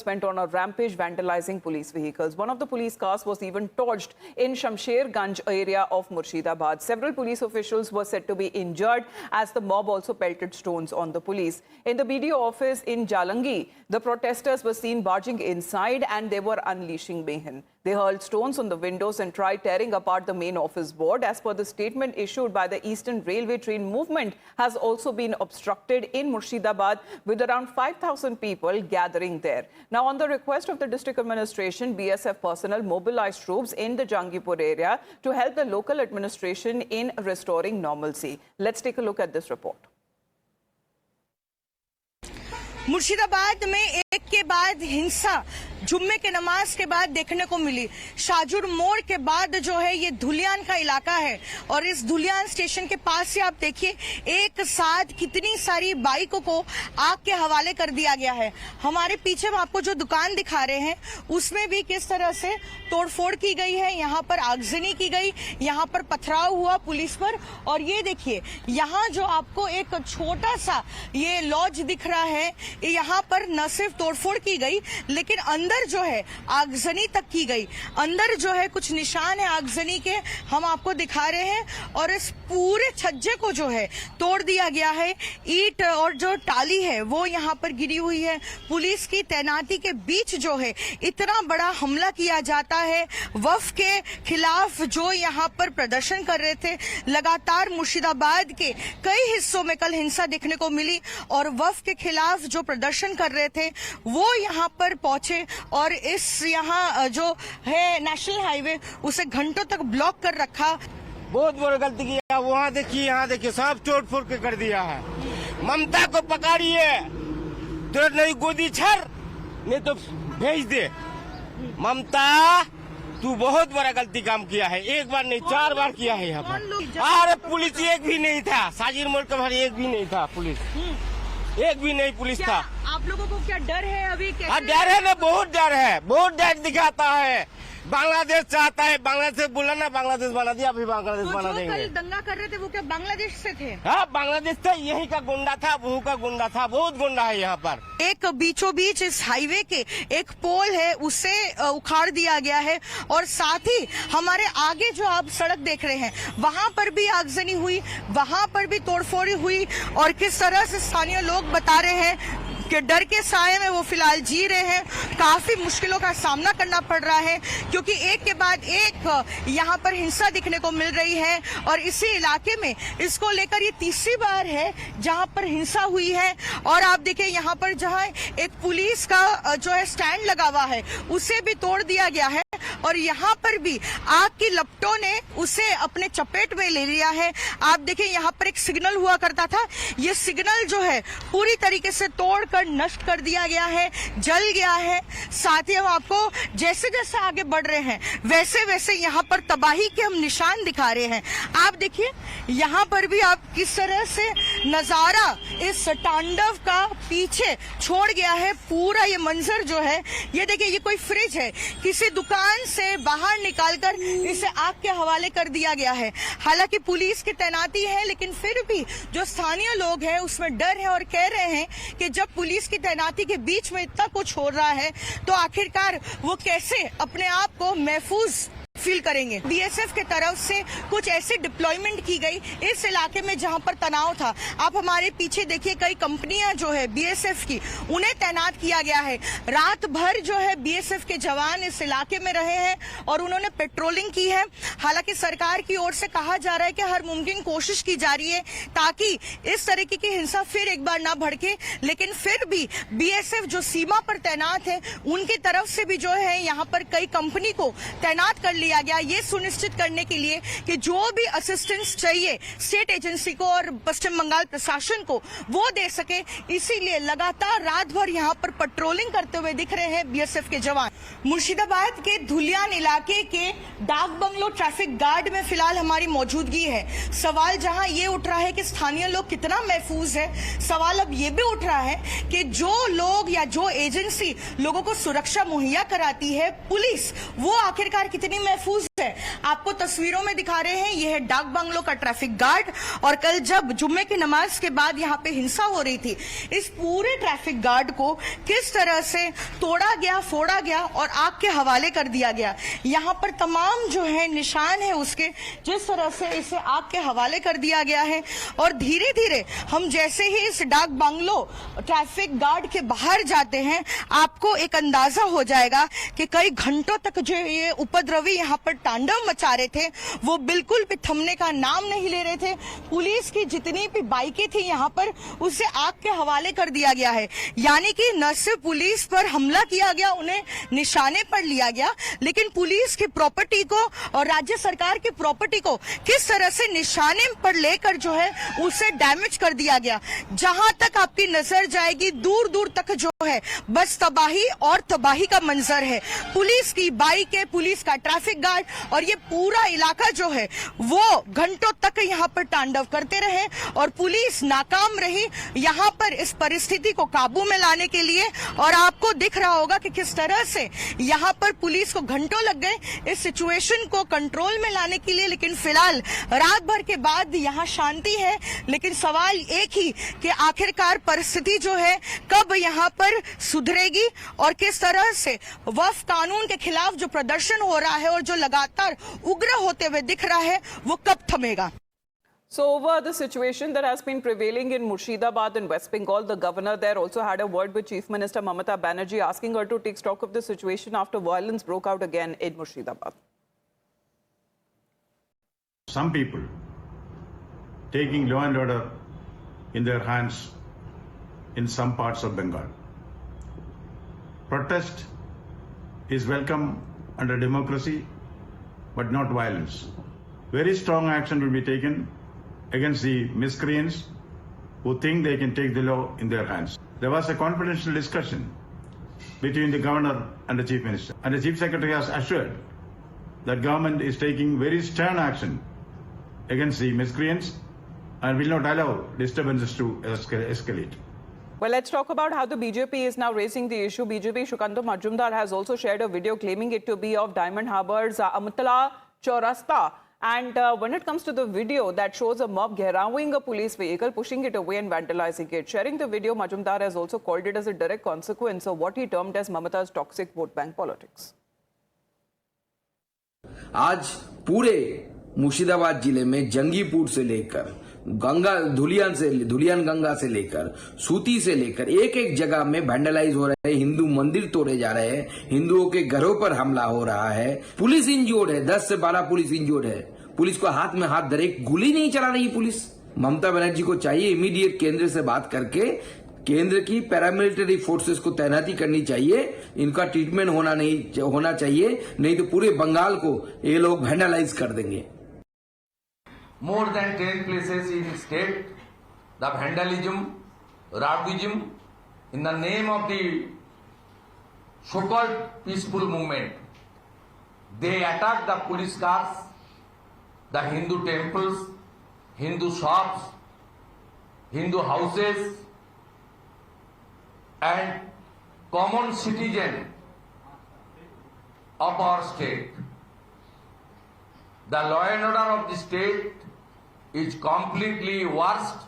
went on a rampage vandalizing police vehicles. One of the police cars was even torched in Shamsherganj area of Murshidabad. Several police officials were said to be injured as the mob also pelted stones on the police. In the BDO office in Jalangi, the protesters were seen barging inside and they were unleashing mayhem. They hurled stones on the windows and tried tearing apart the main office board. As per the statement issued by the Eastern Railway, train movement has also been obstructed in Murshidabad with around 5,000 people gathering there. Now, on the request of the district administration, BSF personnel mobilized troops in the Jangipur area to help the local administration in restoring normalcy. Let's take a look at this report. Murshidabad में एक के बाद हिंसा जुम्मे के नमाज के बाद देखने को मिली। शाहजूर मोड़ के बाद जो है ये धुलियान का इलाका है और इस धुलियान स्टेशन के पास से आप देखिए एक साथ कितनी सारी बाइकों को आग के हवाले कर दिया गया है। हमारे पीछे हम आपको जो दुकान दिखा रहे हैं उसमें भी किस तरह से तोड़फोड़ की गई है। यहाँ पर आगजनी की गई, यहाँ पर पथराव हुआ पुलिस पर। और ये देखिए यहाँ जो आपको एक छोटा सा ये लॉज दिख रहा है, यहाँ पर न सिर्फ तोड़फोड़ की गई लेकिन अंदर जो है आगजनी तक की गई। अंदर जो है कुछ निशान है आगजनी के, हम आपको दिखा रहे हैं। और इस पूरे छज्जे को जो है तोड़ दिया गया है। ईंट और जो टाली है वो यहाँ पर गिरी हुई है। पुलिस की तैनाती के बीच जो है इतना बड़ा हमला किया जाता है। वफ के खिलाफ जो यहाँ पर प्रदर्शन कर रहे थे, लगातार मुर्शिदाबाद के कई हिस्सों में कल हिंसा देखने को मिली और वफ के खिलाफ जो प्रदर्शन कर रहे थे वो यहाँ पर पहुंचे और इस यहाँ जो है नेशनल हाईवे उसे घंटों तक ब्लॉक कर रखा। बहुत बड़ी गलती किया। वहाँ देखिए, यहाँ देखिए, सब चोट फोड़ के कर दिया है। ममता को पकड़िए, तुरंत नहीं गोदी छर, नहीं तो भेज दे। ममता, तू बहुत बड़ा गलती काम किया है। एक बार नहीं 4 बार किया है यहाँ पर। अरे पुलिस एक भी नहीं था, शाहजूर मोड़ के बाहर एक भी नहीं था पुलिस, एक भी नहीं पुलिस था। आप लोगों को क्या डर है अभी? हाँ डर है ना, बहुत डर है, बहुत डर दिखाता है। बांग्लादेश चाहता है, बांग्लादेश बोला ना, बांग्लादेश बना दिया, अभी बांग्लादेश बना देंगे। कल दंगा कर रहे थे वो क्या बांग्लादेश से थे? हाँ बांग्लादेश था, यही का गुंडा था, वहू का गुंडा था, बहुत गुंडा है यहाँ पर। एक बीचों बीच इस हाईवे के एक पोल है उसे उखाड़ दिया गया है और साथ ही हमारे आगे जो आप सड़क देख रहे हैं वहां पर भी आगजनी हुई, वहां पर भी तोड़फोड़ हुई। और किस तरह से स्थानीय लोग बता रहे हैं कि डर के साए में वो फिलहाल जी रहे हैं। काफी मुश्किलों का सामना करना पड़ रहा है क्योंकि एक के बाद एक यहाँ पर हिंसा दिखने को मिल रही है और इसी इलाके में इसको लेकर ये तीसरी बार है जहाँ पर हिंसा हुई है। और आप देखिए यहाँ पर जहाँ एक पुलिस का जो है स्टैंड लगा हुआ है उसे भी तोड़ दिया गया है और यहाँ पर भी आग की लपटों ने उसे अपने चपेट में ले लिया है। आप देखिए यहाँ पर एक सिग्नल हुआ करता था, ये सिग्नल जो है पूरी तरीके से तोड़कर नष्ट कर दिया गया है, जल गया है। साथ ही हम आपको जैसे जैसे आगे बढ़ रहे हैं वैसे वैसे यहाँ पर तबाही के हम निशान दिखा रहे हैं। आप देखिए यहाँ पर भी आप किस तरह से नजारा इस तांडव का पीछे छोड़ गया है। पूरा ये मंजर जो है, ये देखिए ये कोई फ्रिज है, किसी दुकान से बाहर निकालकर इसे आग के हवाले कर दिया गया है। हालांकि पुलिस की तैनाती है लेकिन फिर भी जो स्थानीय लोग हैं उसमें डर है और कह रहे हैं कि जब पुलिस की तैनाती के बीच में इतना कुछ हो रहा है तो आखिरकार वो कैसे अपने आप को महफूज फील करेंगे। बीएसएफ के तरफ से कुछ ऐसी डिप्लॉयमेंट की गई इस इलाके में जहां पर तनाव था। आप हमारे पीछे देखिए कई कंपनियां जो है बीएसएफ की उन्हें तैनात किया गया है। रात भर जो है बीएसएफ के जवान इस इलाके में रहे हैं और उन्होंने पेट्रोलिंग की है। हालांकि सरकार की ओर से कहा जा रहा है कि हर मुमकिन कोशिश की जा रही है ताकि इस तरीके की हिंसा फिर एक बार ना भड़के, लेकिन फिर भी बीएसएफ जो सीमा पर तैनात है उनकी तरफ से भी जो है यहाँ पर कई कंपनी को तैनात कर लिया गया, ये सुनिश्चित करने के लिए कि जो भी असिस्टेंस चाहिए स्टेट एजेंसी को और पश्चिम बंगाल प्रशासन को वो दे सके। इसीलिए लगातार रात भर यहाँ पर पेट्रोलिंग करते हुए दिख रहे हैं बीएसएफ के जवान। मुर्शिदाबाद के धुलियान इलाके के डाक बंगलो ट्रैफिक गार्ड में फिलहाल हमारी मौजूदगी है। सवाल जहाँ ये उठ रहा है कि स्थानीय लोग कितना महफूज है, सवाल अब ये भी उठ रहा है कि जो लोग या जो एजेंसी लोगों को सुरक्षा मुहैया कराती है पुलिस, वो आखिरकार कितनी महफूज है। है। आपको तस्वीरों में दिखा रहे हैं, यह है डाक बंगलो का ट्रैफिक गार्ड। और कल जब जुम्मे की नमाज के बाद यहाँ पे हिंसा हो रही थी, इस पूरे ट्रैफिक गार्ड को किस तरह से तोड़ा गया, फोड़ा गया और आग के हवाले कर दिया गया। यहाँ पर तमाम जो है निशान है उसके, जिस तरह से इसे आग के हवाले कर दिया गया है। और धीरे धीरे हम जैसे ही इस डाक बंगलो ट्रैफिक गार्ड के बाहर जाते हैं, आपको एक अंदाजा हो जाएगा कि कई घंटों तक जो ये उपद्रवी यहाँ पर तांडव मचा रहे थे, वो बिल्कुल भी थमने का नाम नहीं ले रहे थे। पुलिस की जितनी भी बाइकें थी यहाँ पर, उसे आग के हवाले कर दिया गया है। यानी कि न सिर्फ पुलिस पर हमला किया गया, उन्हें निशाने पर लिया गया, लेकिन पुलिस की प्रॉपर्टी को और राज्य सरकार की प्रॉपर्टी को किस तरह से निशाने पर लेकर जो है उसे डैमेज कर दिया गया। जहां तक आपकी नजर जाएगी, दूर दूर तक जो है बस तबाही और तबाही का मंजर है। पुलिस की बाइक है, पुलिस का ट्रैफिक गार्ड और ये पूरा इलाका जो है वो घंटों तक यहाँ पर तांडव करते रहे और पुलिस नाकाम रही यहाँ पर इस परिस्थिति को काबू में लाने के लिए। और आपको दिख रहा होगा कि किस तरह से यहाँ पर पुलिस को घंटों लग गए इस सिचुएशन को कंट्रोल में लाने के लिए। लेकिन फिलहाल रात भर के बाद यहाँ शांति है, लेकिन सवाल एक ही कि आखिरकार परिस्थिति जो है कब यहाँ पर सुधरेगी और किस तरह से वक्फ कानून के खिलाफ जो प्रदर्शन हो रहा है और जो लगातार उग्र होते हुए दिख रहा है, वो कब थमेगा। So over the situation that has been prevailing in Murshidabad and West Bengal, the governor there also had a word with Chief Minister Mamata Banerjee, asking her to take stock of the situation after violence broke out again in Murshidabad. Some people taking law and order in their hands in some parts of Bengal. Protest is welcome under democracy, but not violence. Very strong action will be taken against the miscreants who think they can take the law in their hands. There was a confidential discussion between the governor and the chief minister, and the chief secretary has assured that government is taking very stern action against the miscreants and will not allow disturbances to escalate. Well, let's talk about how the BJP is now raising the issue. BJP Shukanta Majumdar has also shared a video claiming it to be of Diamond Harbour's Amtala Chaurasta. And when it comes to the video that shows a mob gherawing a police vehicle, pushing it away and vandalizing it. Sharing the video, Majumdar has also called it as a direct consequence of what he termed as Mamata's toxic vote bank politics. आज पूरे मुर्शिदाबाद जिले में जंगीपुर से लेकर धुलियान गंगा से लेकर सूती से लेकर एक एक जगह में वैंडलाइज हो रहे हैं, हिंदू मंदिर तोड़े जा रहे हैं, हिंदुओं के घरों पर हमला हो रहा है, पुलिस इंजोर्ड है, 10 से 12 पुलिस इंजोर्ड है, पुलिस को हाथ में हाथ धरे गोली नहीं चला रही पुलिस। ममता बनर्जी को चाहिए इमीडिएट केंद्र से बात करके केंद्र की पैरामिलिट्री फोर्सेस को तैनाती करनी चाहिए, इनका ट्रीटमेंट होना चाहिए, नहीं तो पूरे बंगाल को ये लोग वैंडलाइज कर देंगे। More than 10 places in state, the vandalism, rowdyism, in the name of the so-called peaceful movement, they attack the police cars, the Hindu temples, Hindu shops, Hindu houses, and common citizen of our state. The law and order of the state is completely worst